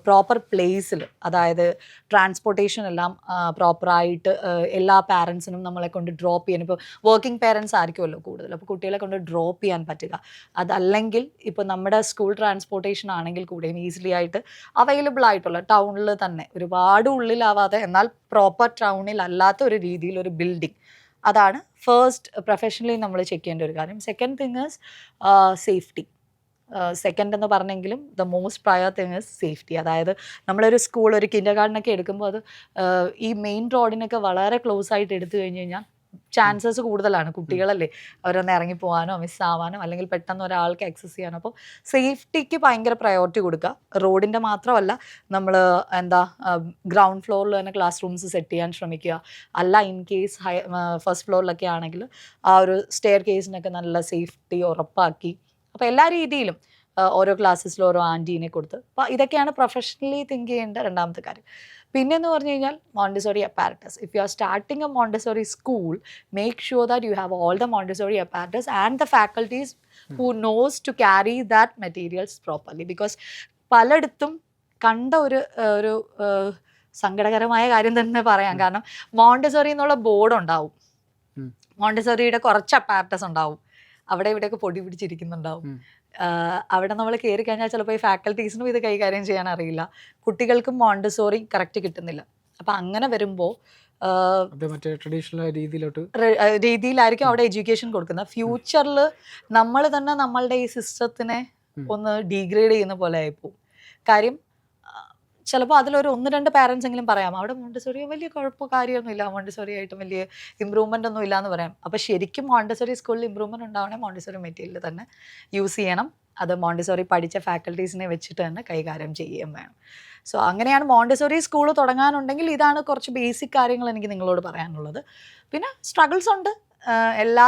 പ്രോപ്പർ പ്ലേസിൽ, അതായത് ട്രാൻസ്പോർട്ടേഷൻ എല്ലാം പ്രോപ്പറായിട്ട് എല്ലാ പാരൻസിനും നമ്മളെ കൊണ്ട് ഡ്രോപ്പ് ചെയ്യാൻ, ഇപ്പോൾ വർക്കിംഗ് പാരൻസ് ആയിരിക്കുമല്ലോ കൂടുതൽ, അപ്പോൾ കുട്ടികളെ കൊണ്ട് ഡ്രോപ്പ് ചെയ്യാൻ പറ്റുക. അതല്ലെങ്കിൽ ഇപ്പോൾ നമ്മുടെ സ്കൂൾ ട്രാൻസ്പോർട്ടേഷൻ ആണെങ്കിൽ കൂടെയും ഈസിലി ആയിട്ട് അവൈലബിൾ ആയിട്ടുള്ള ടൗണിൽ തന്നെ, ഒരുപാട് ഉള്ളിലാവാതെ എന്നാൽ പ്രോപ്പർ ടൗണിൽ അല്ലാത്ത ഒരു രീതിയിൽ ഒരു ബിൽഡിംഗ്, അതാണ് ഫസ്റ്റ് പ്രൊഫഷണലി നമ്മൾ ചെക്ക് ചെയ്യേണ്ട ഒരു കാര്യം. Second thing is safety. Second എന്ന് പറഞ്ഞെങ്കിലും the most prior thing is safety. അതായത് നമ്മളൊരു സ്കൂൾ, ഒരു കിൻഡർ ഗാർഡനൊക്കെ എടുക്കുമ്പോൾ അത് ഈ മെയിൻ റോഡിനൊക്കെ വളരെ ക്ലോസ് ആയിട്ട് എടുത്തു കഴിഞ്ഞ് കഴിഞ്ഞാൽ ചാൻസസ് കൂടുതലാണ്. കുട്ടികളല്ലേ, അവരൊന്ന് ഇറങ്ങിപ്പോവാനോ മിസ്സാവാനോ അല്ലെങ്കിൽ പെട്ടെന്ന് ഒരാൾക്ക് ആക്സസ് ചെയ്യാനോ. അപ്പോൾ സേഫ്റ്റിക്ക് ഭയങ്കര പ്രയോറിറ്റി കൊടുക്കുക. റോഡിൻ്റെ മാത്രമല്ല, നമ്മൾ ഗ്രൗണ്ട് ഫ്ലോറിൽ തന്നെ ക്ലാസ് റൂംസ് സെറ്റ് ചെയ്യാൻ ശ്രമിക്കുക. അല്ല ഇൻ കേസ് ഫസ്റ്റ് ഫ്ലോറിലൊക്കെ ആണെങ്കിൽ ആ ഒരു സ്റ്റെയർ കേസിനൊക്കെ നല്ല സേഫ്റ്റി ഉറപ്പാക്കി. അപ്പോൾ എല്ലാ രീതിയിലും ഓരോ ക്ലാസ്സിലും ഓരോ ആൻറ്റീനെ കൊടുത്ത്, അപ്പോൾ ഇതൊക്കെയാണ് പ്രൊഫഷണലി തിങ്ക് ചെയ്യേണ്ട രണ്ടാമത്തെ കാര്യം. പിന്നെന്ന് പറഞ്ഞു കഴിഞ്ഞാൽ Montessori apparatus. If you are starting a Montessori school, make sure that you have all the Montessori apparatus and the faculties who knows to carry that materials properly. Because പലയിടത്തും കണ്ട ഒരു സങ്കടകരമായ കാര്യം തന്നെ പറയാം. കാരണം മോണ്ടിസോറി എന്നുള്ള ബോർഡ് ഉണ്ടാവും, മോണ്ടിസോറിയുടെ കുറച്ച് അപ്പാരറ്റസ് ഉണ്ടാവും, അവിടെ ഇവിടെയൊക്കെ പൊടി പിടിച്ചിരിക്കുന്നുണ്ടാവും. അവിടെ നമ്മൾ കയറി കഴിഞ്ഞാൽ ചിലപ്പോൾ ഈ ഫാക്കൽറ്റീസിനും ഇത് കൈകാര്യം ചെയ്യാൻ അറിയില്ല, കുട്ടികൾക്കും മോണ്ടിസോറി കറക്റ്റ് കിട്ടുന്നില്ല. അപ്പം അങ്ങനെ വരുമ്പോൾ രീതിയിലായിരിക്കും അവിടെ എഡ്യൂക്കേഷൻ കൊടുക്കുന്നത്. ഫ്യൂച്ചറിൽ നമ്മൾ തന്നെ നമ്മളുടെ ഈ സിസ്റ്റത്തിനെ ഒന്ന് ഡീഗ്രേഡ് ചെയ്യുന്ന പോലെ ആയിപ്പോവും. കാര്യം ചിലപ്പോൾ അതിലൊരു 1-2 പാരൻസ് എങ്കിലും പറയാം അവിടെ മോണ്ടിസോറി വലിയ കാര്യമൊന്നുമില്ല, മോണ്ടിസോറി ആയിട്ട് വലിയ ഇമ്പ്രൂവ്മെൻ്റ് ഒന്നും ഇല്ല എന്ന് പറയാം. അപ്പോൾ ശരിക്കും മോണ്ടിസോറി സ്കൂളിൽ ഇമ്പ്രൂവ്മെൻറ്റ് ഉണ്ടാവണമെങ്കിൽ മോണ്ടിസോറി മെറ്റീരിയൽ തന്നെ യൂസ് ചെയ്യണം. അത് മോണ്ടിസോറി പഠിച്ച ഫാക്കൽറ്റീസിനെ വെച്ചിട്ട് തന്നെ കൈകാര്യം ചെയ്യുകയും വേണം. സോ അങ്ങനെയാണ് മോണ്ടിസോറി സ്കൂൾ തുടങ്ങാനുണ്ടെങ്കിൽ ഇതാണ് കുറച്ച് ബേസിക് കാര്യങ്ങൾ എനിക്ക് നിങ്ങളോട് പറയാനുള്ളത്. പിന്നെ സ്ട്രഗിൾസ് ഉണ്ട്, എല്ലാ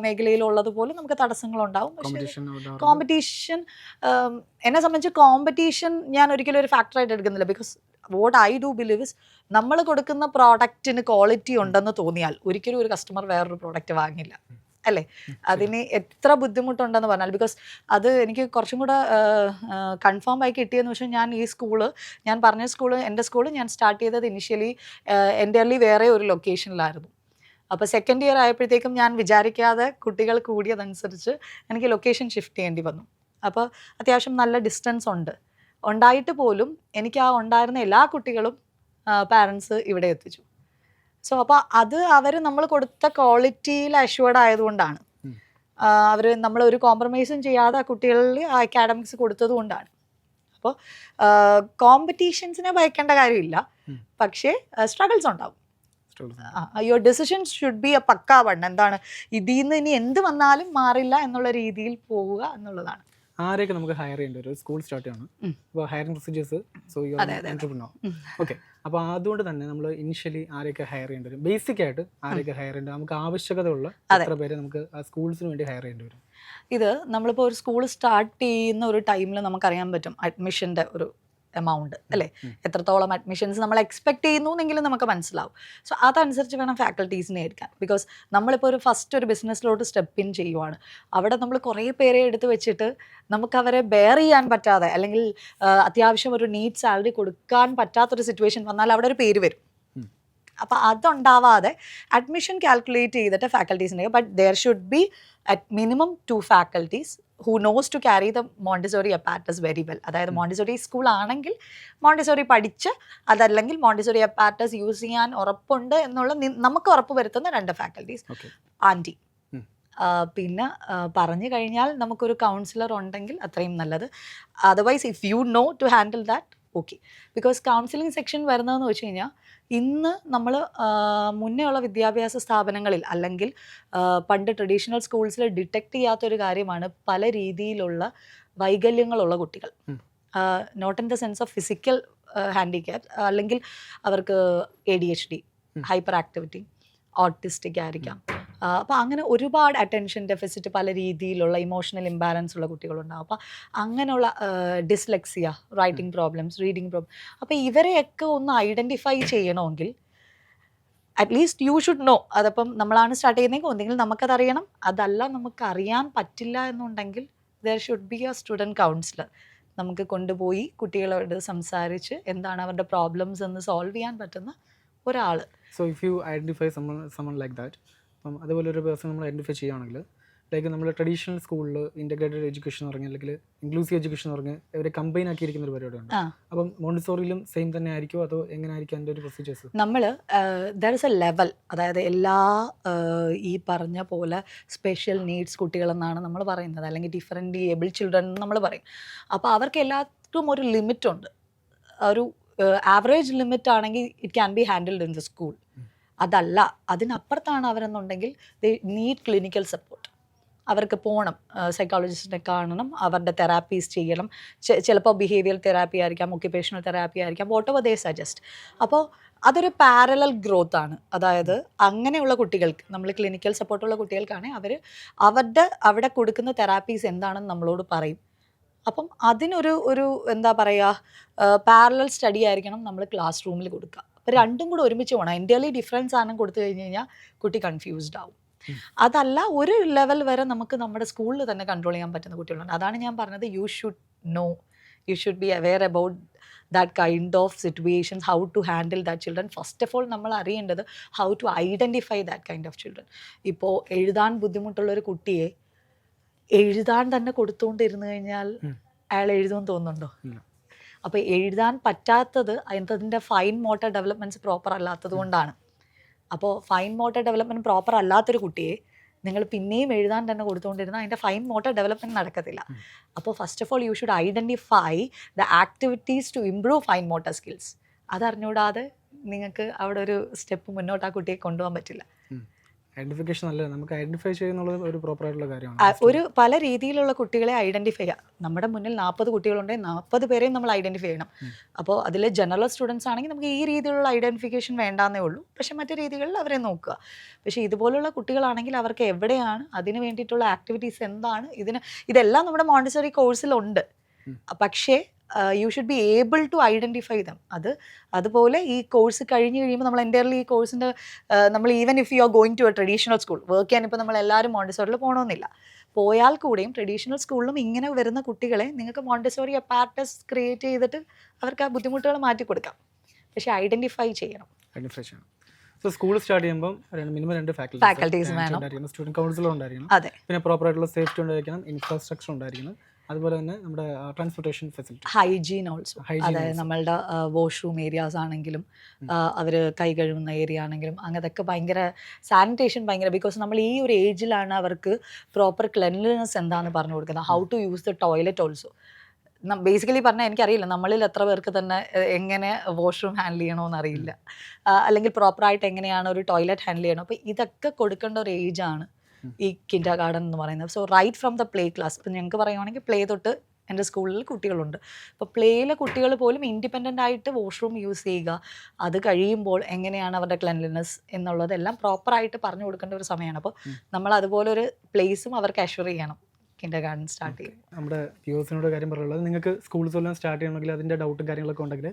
മേഖലയിലുള്ളതുപോലെ നമുക്ക് തടസ്സങ്ങളുണ്ടാവും. പക്ഷേ കോമ്പറ്റീഷൻ, എന്നെ സംബന്ധിച്ച് കോമ്പറ്റീഷൻ ഞാൻ ഒരിക്കലും ഒരു ഫാക്ടറായിട്ട് എടുക്കുന്നില്ല. Because what I do believe is നമ്മൾ കൊടുക്കുന്ന പ്രോഡക്റ്റിന് ക്വാളിറ്റി ഉണ്ടെന്ന് തോന്നിയാൽ ഒരിക്കലും ഒരു കസ്റ്റമർ വേറൊരു പ്രോഡക്റ്റ് വാങ്ങില്ല, അല്ലേ? അതിന് എത്ര ബുദ്ധിമുട്ടുണ്ടെന്ന് പറഞ്ഞാൽ, ബിക്കോസ് അത് എനിക്ക് കുറച്ചും കൂടെ കൺഫേം ആയി കിട്ടിയെന്ന് വെച്ചാൽ ഞാൻ പറഞ്ഞ എൻ്റെ സ്കൂള് ഞാൻ സ്റ്റാർട്ട് ചെയ്തത് ഇനിഷ്യലി എൻ്റർലി വേറെ ഒരു ലൊക്കേഷനിലായിരുന്നു. അപ്പോൾ സെക്കൻഡ് ഇയർ ആയപ്പോഴത്തേക്കും ഞാൻ വിചാരിക്കാതെ കുട്ടികൾ കൂടിയതനുസരിച്ച് എനിക്ക് ലൊക്കേഷൻ ഷിഫ്റ്റ് ചെയ്യേണ്ടി വന്നു. അപ്പോൾ അത്യാവശ്യം നല്ല ഡിസ്റ്റൻസ് ഉണ്ടായിട്ട് പോലും എനിക്ക് ഉണ്ടായിരുന്ന എല്ലാ കുട്ടികളും പാരൻസ് ഇവിടെ എത്തിച്ചു. സോ അപ്പോൾ അത് നമ്മൾ കൊടുത്ത ക്വാളിറ്റിയിൽ അഷ്വേർഡ് ആയതുകൊണ്ടാണ്, നമ്മൾ ഒരു കോംപ്രമൈസും ചെയ്യാതെ ആ കുട്ടികളിൽ ആ അക്കാഡമിക്സ് കൊടുത്തത് കൊണ്ടാണ്. അപ്പോൾ കോമ്പറ്റീഷൻസിനെ ഭയക്കേണ്ട കാര്യമില്ല, പക്ഷേ സ്ട്രഗിൾസ് ഉണ്ടാവും. Your decisions should be A പക്കാ വൺ. എന്താണ്, ഇതിൽ നിന്ന് ഇനി എന്ത് വന്നാലും മാറില്ല എന്നുള്ള രീതിയിൽ പോവുക എന്നുള്ളതാണ്. ആരെയൊക്കെ നമുക്ക് ഹയർ ചെയ്യേണ്ടി വരും? സ്കൂൾ സ്റ്റാർട്ട് ചെയ്യണം, അപ്പോൾ hiring procedures. So you are entrepreneur. Okay, അപ്പോൾ അതുകൊണ്ട് തന്നെ നമ്മൾ ഇനിഷ്യലി ആരെയൊക്കെ ഹയർ ചെയ്യേണ്ടി വരും? ബേസിക് ആയിട്ട് ആരെയൊക്കെ ഹയർ ചെയ്യേണ്ടി, നമുക്ക് ആവശ്യകതയുള്ള എത്ര പേരെ നമുക്ക് ആ സ്കൂൾസിന് വേണ്ടി ഹയർ ചെയ്യേണ്ടി വരും? ഇത് നമ്മളിപ്പോൾ ഒരു സ്കൂൾ സ്റ്റാർട്ട് ചെയ്യുന്ന ഒരു ടൈമിൽ നമുക്കറിയാൻ പറ്റും അഡ്മിഷൻ്റെ ഒരു എമൗണ്ട്, അല്ലേ? എത്രത്തോളം അഡ്മിഷൻസ് നമ്മൾ എക്സ്പെക്ട് ചെയ്യുന്നു എന്നെങ്കിലും നമുക്ക് മനസ്സിലാവും. സോ അതനുസരിച്ച് വേണം ഫാക്കൽറ്റീസിനെ എടുക്കാൻ. ബിക്കോസ് നമ്മളിപ്പോൾ ഒരു ബിസിനസ്സിലോട്ട് സ്റ്റെപ്പ് ഇൻ ചെയ്യുവാണ്. അവിടെ നമ്മൾ കുറേ പേരെ എടുത്ത് വെച്ചിട്ട് നമുക്കവരെ ബെയർ ചെയ്യാൻ പറ്റാതെ, അല്ലെങ്കിൽ അത്യാവശ്യം ഒരു നീഡ് സാലറി കൊടുക്കാൻ പറ്റാത്തൊരു സിറ്റുവേഷൻ വന്നാൽ അവിടെ ഒരു പേര് വരും. അപ്പോൾ അതുണ്ടാവാതെ അഡ്മിഷൻ കാൽക്കുലേറ്റ് ചെയ്തിട്ട് ഫാക്കൽറ്റീസിനെ, but there should be at minimum 2 faculties who knows to carry the Montessori apparatus very well. അതായത് മോണ്ടിസോറി സ്കൂൾ ആണെങ്കിൽ മോണ്ടിസോറി പഠിച്ച്, അതല്ലെങ്കിൽ മോണ്ടിസോറി apparatus യൂസ് ചെയ്യാൻ ഉറപ്പുണ്ട് എന്നുള്ള നമുക്ക് ഉറപ്പ് വരുത്തുന്ന 2 ഫാക്കൽറ്റീസ്. ആൻറ്റി പിന്നെ പറഞ്ഞു കഴിഞ്ഞാൽ നമുക്കൊരു കൗൺസിലർ ഉണ്ടെങ്കിൽ അത്രയും നല്ലത്. Otherwise if you know to handle that, okay. Because counselling section വരുന്നതെന്ന് വെച്ച് കഴിഞ്ഞാൽ ഇന്ന് നമ്മൾ മുന്നേ ഉള്ള വിദ്യാഭ്യാസ സ്ഥാപനങ്ങളിൽ അല്ലെങ്കിൽ പണ്ട് ട്രഡീഷണൽ സ്കൂൾസിൽ ഡിറ്റക്ട് ചെയ്യാത്തൊരു കാര്യമാണ് പല രീതിയിലുള്ള വൈകല്യങ്ങളുള്ള കുട്ടികൾ. Not in the sense of physical handicap, അല്ലെങ്കിൽ അവർക്ക് ADHD, ഹൈപ്പർ ആക്ടിവിറ്റി, ഓട്ടിസ്റ്റിക് ആയിരിക്കാം. അപ്പോൾ അങ്ങനെ ഒരുപാട് അറ്റൻഷൻ ഡെഫിസിറ്റ്, പല രീതിയിലുള്ള ഇമോഷണൽ ഇംബാലൻസ് ഉള്ള കുട്ടികളുണ്ടാകും. അപ്പോൾ അങ്ങനെയുള്ള dyslexia, writing problems, reading problem. അപ്പോൾ ഇവരെയൊക്കെ ഒന്ന് ഐഡൻറ്റിഫൈ ചെയ്യണമെങ്കിൽ അറ്റ്ലീസ്റ്റ് യു ഷുഡ് നോ. അതപ്പം നമ്മളാണ് സ്റ്റാർട്ട് ചെയ്യുന്നതെങ്കിൽ ഒന്നെങ്കിൽ നമുക്കതറിയണം, അതല്ല നമുക്കറിയാൻ പറ്റില്ല എന്നുണ്ടെങ്കിൽ there should be A student councillor. നമുക്ക് കൊണ്ടുപോയി കുട്ടികളോട് സംസാരിച്ച് എന്താണ് അവരുടെ പ്രോബ്ലംസ് എന്ന് സോൾവ് ചെയ്യാൻ പറ്റുന്ന ഒരാൾ. So if you identify someone like that, അപ്പം അതുപോലെ ഒരു പേഴ്സൺ നമ്മൾ ഐഡൻറ്റിഫൈ ചെയ്യുകയാണെങ്കിൽ, ലൈക്ക് നമ്മൾ ട്രഡീഷണൽ സ്കൂളിൽ ഇൻ്റഗ്രേറ്റഡ് എഡ്യൂക്കേഷൻ എന്ന് പറഞ്ഞാൽ, അല്ലെങ്കിൽ ഇൻക്ലൂസീവ് എഡ്യൂക്കേഷൻ എന്ന് പറഞ്ഞാൽ ഇവരെ കമ്പൈൻ ആക്കിയിരിക്കുന്ന ഒരു പരിപാടിയുണ്ട്. അപ്പം മോണ്ടിസോറിയിലും സെയിം തന്നെ ആയിരിക്കുമോ, അതോ എങ്ങനെ ആയിരിക്കും അതിൻ്റെ ഒരു പ്രൊസീജിയേഴ്സ്? നമ്മൾ ദർ ഇസ് എ ലെവൽ, അതായത് എല്ലാ ഈ പറഞ്ഞ പോലെ സ്പെഷ്യൽ നീഡ്സ് കുട്ടികളെന്നാണ് നമ്മൾ പറയുന്നത്, അല്ലെങ്കിൽ ഡിഫറെൻ്റ് ഏബിൾ ചിൽഡ്രൻ എന്ന് നമ്മൾ പറയും. അപ്പോൾ അവർക്ക് എല്ലാവർക്കും ഒരു ലിമിറ്റുണ്ട്. ഒരു ആവറേജ് ലിമിറ്റ് ആണെങ്കിൽ it can be handled in the school. അതല്ല, അതിനപ്പുറത്താണ് അവരെന്നുണ്ടെങ്കിൽ ദേ നീഡ് ക്ലിനിക്കൽ സപ്പോർട്ട്. അവർക്ക് പോകണം, സൈക്കോളജിസ്റ്റിനെ കാണണം, അവരുടെ തെറാപ്പീസ് ചെയ്യണം. ചിലപ്പോൾ ബിഹേവിയർ തെറാപ്പി ആയിരിക്കാം, ഒക്യുപേഷണൽ തെറാപ്പി ആയിരിക്കാം, വോട്ട് എവർ ദേ സജസ്റ്റ്. അപ്പോൾ അതൊരു പാരലൽ ഗ്രോത്ത് ആണ്. അതായത് അങ്ങനെയുള്ള കുട്ടികൾക്ക്, നമ്മൾ ക്ലിനിക്കൽ സപ്പോർട്ടുള്ള കുട്ടികൾക്കാണെങ്കിൽ അവിടെ കൊടുക്കുന്ന തെറാപ്പീസ് എന്താണെന്ന് നമ്മളോട് പറയും. അപ്പം അതിനൊരു എന്താ പറയുക പാരലൽ സ്റ്റഡി ആയിരിക്കണം നമ്മൾ ക്ലാസ് റൂമിൽ കൊടുക്കുക. അപ്പം രണ്ടും കൂടെ ഒരുമിച്ച് പോകണം. എൻ്റർലി ഡിഫറൻസ് ആണ് കൊടുത്തു കഴിഞ്ഞ് കഴിഞ്ഞാൽ കുട്ടി കൺഫ്യൂസ്ഡ് ആവും. അതല്ല, ഒരു ലെവൽ വരെ നമുക്ക് നമ്മുടെ സ്കൂളിൽ തന്നെ കൺട്രോൾ ചെയ്യാൻ പറ്റുന്ന കുട്ടികളുണ്ട്. അതാണ് ഞാൻ പറഞ്ഞത്, you should be aware about that kind of situations, how to handle that children. First of all നമ്മൾ അറിയേണ്ടത് how to identify that kind of children. ഇപ്പോൾ എഴുതാൻ ബുദ്ധിമുട്ടുള്ളൊരു കുട്ടിയെ എഴുതാൻ തന്നെ കൊടുത്തുകൊണ്ടിരുന്നു കഴിഞ്ഞാൽ അയാൾ എഴുതുമെന്ന് തോന്നുന്നുണ്ടോ? അപ്പോൾ എഴുതാൻ പറ്റാത്തത് അതിൻ്റെ ഫൈൻ മോട്ടർ ഡെവലപ്മെൻറ്റ്സ് പ്രോപ്പർ അല്ലാത്തത് കൊണ്ടാണ്. അപ്പോൾ ഫൈൻ മോട്ടർ ഡെവലപ്മെൻറ്റ് പ്രോപ്പർ അല്ലാത്തൊരു കുട്ടിയെ നിങ്ങൾ പിന്നെയും എഴുതാൻ തന്നെ കൊടുത്തുകൊണ്ടിരുന്നാൽ അതിൻ്റെ ഫൈൻ മോട്ടർ ഡെവലപ്മെൻറ്റ് നടക്കത്തില്ല. അപ്പോൾ first of all you should identify the activities to improve fine motor skills. അതറിഞ്ഞൂടാതെ നിങ്ങൾക്ക് അവിടെ ഒരു സ്റ്റെപ്പ് മുന്നോട്ട് ആ കുട്ടിയെ കൊണ്ടുപോകാൻ പറ്റില്ല. ഐഡന്റിഫിക്കേഷൻ അല്ല, നമുക്ക് ഐഡന്റിഫൈ ചെയ്യുന്നുള്ളത് ഒരു പ്രോപ്പർ ആയിട്ടുള്ള കാര്യമാണ്. ഒരു പല രീതിയിലുള്ള കുട്ടികളെ ഐഡന്റിഫൈ ചെയ്യുക. നമ്മുടെ മുന്നിൽ 40 കുട്ടികളുണ്ടെങ്കിൽ 40 പേരെയും നമ്മൾ ഐഡന്റിഫൈ ചെയ്യണം. അപ്പോൾ അതിൽ ജനറൽ സ്റ്റുഡൻസ് ആണെങ്കിൽ നമുക്ക് ഈ രീതിയിലുള്ള ഐഡന്റിഫിക്കേഷൻ വേണ്ടാന്നേ ഉള്ളൂ. പക്ഷേ മറ്റു രീതികളിൽ അവരെ നോക്കുക. പക്ഷേ ഇതുപോലുള്ള കുട്ടികളാണെങ്കിൽ അവർക്ക് എവിടെയാണ്, അതിന് വേണ്ടിയിട്ടുള്ള ആക്ടിവിറ്റീസ് എന്താണ്, ഇതെല്ലാം നമ്മുടെ മോണ്ടിസറി കോഴ്സിലുണ്ട്. പക്ഷേ you should be able to identify them. അതുപോലെ ഈ കോഴ്സ് കഴിഞ്ഞ് കഴിയുമ്പോൾ നമ്മൾ എൻ്റയർലി ഈ കോഴ്സിൻ്റെ നമ്മൾ even if you are going to a traditional school work ചെയ്യാൻ, ഇപ്പോൾ നമ്മൾ എല്ലാവരും മോണ്ടിസോറിൽ പോകണമെന്നില്ല. പോയാൽ കൂടെയും ട്രഡീഷണൽ സ്കൂളിലും ഇങ്ങനെ വരുന്ന കുട്ടികളെ നിങ്ങൾക്ക് മോണ്ടിസോറി അപ്പാർട്ടസ് ക്രിയേറ്റ് ചെയ്തിട്ട് അവർക്ക് ആ ബുദ്ധിമുട്ടുകൾ മാറ്റി കൊടുക്കാം. പക്ഷേ ഐഡൻറ്റിഫൈ ചെയ്യണം. സോ സ്കൂൾ സ്റ്റാർട്ട് ചെയ്യുമ്പോൾ മിനിമം 2 ഫാക്കൽറ്റീസ് വേണം, സ്റ്റുഡൻറ് കൗൺസിലർ ഉണ്ടായിരിക്കണം, അതെ, പിന്നെ പ്രോപ്പർ ആയിട്ടുള്ള സേഫ്റ്റി ഉണ്ടായിരിക്കണം, ഇൻഫ്രാസ്ട്രക്ചർ ഉണ്ടായിരിക്കണം, അതുപോലെ തന്നെ നമ്മുടെ ട്രാൻസ്പോർട്ടേഷൻ ഫെസിലിറ്റി, ഹൈജീൻ ഓൾസോ. അതായത് നമ്മളുടെ വാഷ്റൂം ഏരിയാസ് ആണെങ്കിലും അവർ കൈ കഴുകുന്ന ഏരിയ ആണെങ്കിലും അങ്ങനെയൊക്കെ ഭയങ്കര സാനിറ്റേഷൻ ഭയങ്കര, ബിക്കോസ് നമ്മൾ ഈ ഒരു ഏജിലാണ് അവർക്ക് പ്രോപ്പർ ക്ലെൻലിനെസ് എന്താണെന്ന് പറഞ്ഞു കൊടുക്കുന്നത്. How to use the toilet also. Basically പറഞ്ഞാൽ എനിക്കറിയില്ല നമ്മളിൽ എത്ര പേർക്ക് തന്നെ എങ്ങനെ വാഷ്റൂം ഹാൻഡിൽ ചെയ്യണമെന്ന് അറിയില്ല, അല്ലെങ്കിൽ പ്രോപ്പറായിട്ട് എങ്ങനെയാണ് ഒരു ടോയ്ലറ്റ് ഹാൻഡിൽ ചെയ്യണം. അപ്പോൾ ഇതൊക്കെ കൊടുക്കേണ്ട ഒരു ഏജാണ് ഈ കിൻഡർ ഗാർഡൻ എന്ന് പറയുന്നത്. So right from the play class, ഇപ്പം ഞങ്ങൾക്ക് പറയുവാണെങ്കിൽ പ്ലേ തൊട്ട് എൻ്റെ സ്കൂളിൽ കുട്ടികളുണ്ട്. അപ്പോൾ പ്ലേയിലെ കുട്ടികൾ പോലും ഇൻഡിപെൻഡൻ്റ് ആയിട്ട് വാഷ്റൂം യൂസ് ചെയ്യുക, അത് കഴിയുമ്പോൾ എങ്ങനെയാണ് അവരുടെ ക്ലെൻലിനെസ് എന്നുള്ളതെല്ലാം പ്രോപ്പറായിട്ട് പറഞ്ഞു കൊടുക്കേണ്ട ഒരു സമയമാണ്. അപ്പോൾ നമ്മൾ അതുപോലെ ഒരു പ്ലേസും അവർക്ക് അഷ്വർ ചെയ്യണം കിൻഡർ ഗാർഡൻ സ്റ്റാർട്ട് ചെയ്യും. നമ്മുടെ വ്യൂവേഴ്സിനോട് കാര്യം പറയുള്ളത്, നിങ്ങൾക്ക് സ്കൂൾസ് എല്ലാം സ്റ്റാർട്ട് ചെയ്യണമെങ്കിൽ അതിൻ്റെ ഡൗട്ടും കാര്യങ്ങളൊക്കെ ഉണ്ടെങ്കിൽ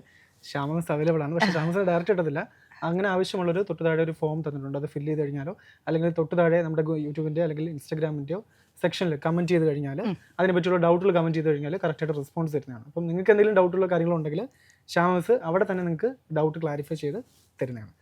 ഷാമസ് അവൈലബിൾ ആണ്. പക്ഷേ ഷാമസ് ഡയറക്റ്റ് ഇട്ടത്തില്ല. അങ്ങനെ ആവശ്യമുള്ളൊരു തൊട്ട് താഴെ ഒരു ഫോം തന്നിട്ടുണ്ട്, അത് ഫില്ല് ചെയ്ത് കഴിഞ്ഞാലോ അല്ലെങ്കിൽ തൊട്ട് താഴെ നമ്മുടെ യൂട്യൂബിൻ്റെ അല്ലെങ്കിൽ ഇൻസ്റ്റാഗ്രാമിൻ്റെയോ സെക്ഷനിൽ കമൻറ്റ് ചെയ്ത് കഴിഞ്ഞാൽ അതിനെ പറ്റിയുള്ള ഡൗട്ടുകൾ കമൻറ്റ് ചെയ്ത് കഴിഞ്ഞാൽ കറക്റ്റായിട്ട് റെസ്പോൺസ് തരുന്നതാണ്. അപ്പം നിങ്ങൾക്ക് എന്തെങ്കിലും ഡൗട്ടുള്ള കാര്യങ്ങളുണ്ടെങ്കിൽ ഷാമസ് അവിടെ തന്നെ നിങ്ങൾക്ക് ഡൗട്ട് ക്ലാരിഫൈ ചെയ്ത് തരുന്നതാണ്.